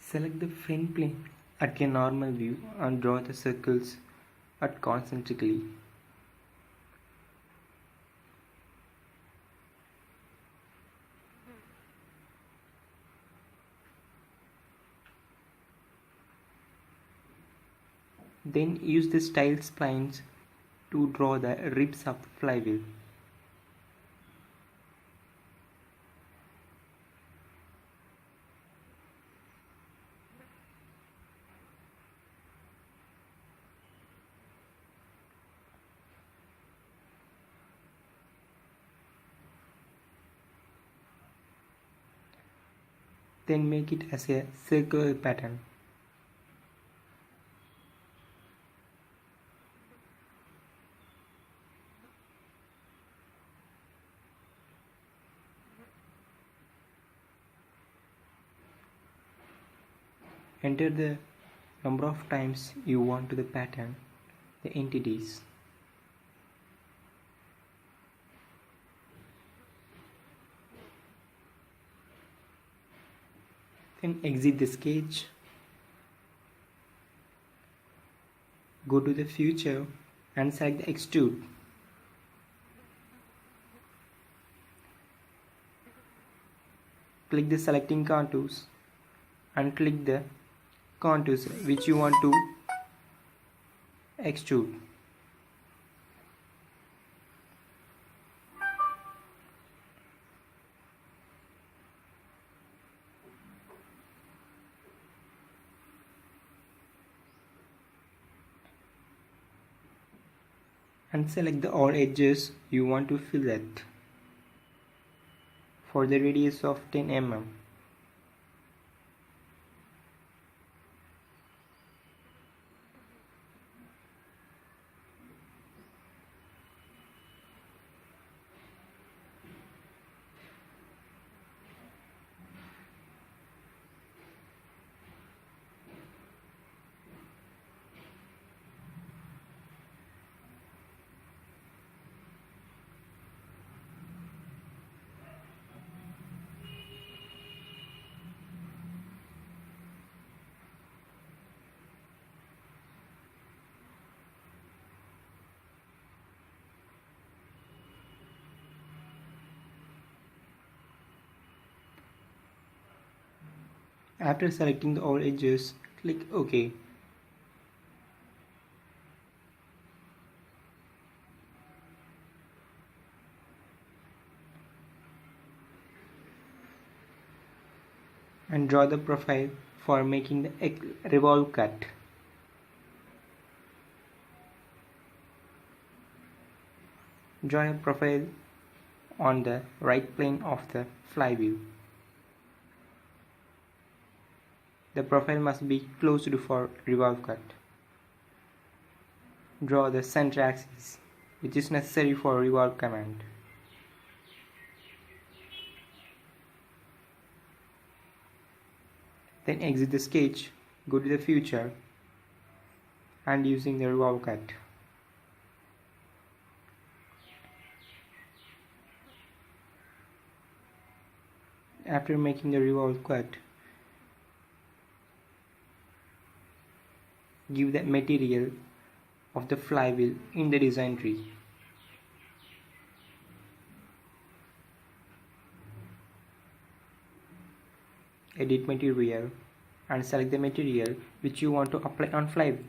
Select the front plane at a normal view and draw the circles at concentrically. Then use the style splines to draw the ribs of the flywheel. Then make it as a circular pattern. Enter the number of times you want to the pattern, the entities. Then exit the sketch. Go to the future and select the extrude. Click the selecting contours and click the contours which you want to extrude. And select the all edges you want to fillet for the radius of 10 mm. After selecting all edges, click OK. And draw the profile for making the revolve cut. Draw a profile on the right plane of the flywheel. The profile must be closed for revolve cut. Draw the center axis, which is necessary for revolve command. Then exit the sketch, go to the future, and using the revolve cut. After making the revolve cut, give the material of the flywheel in the design tree. Edit material and select the material which you want to apply on flywheel.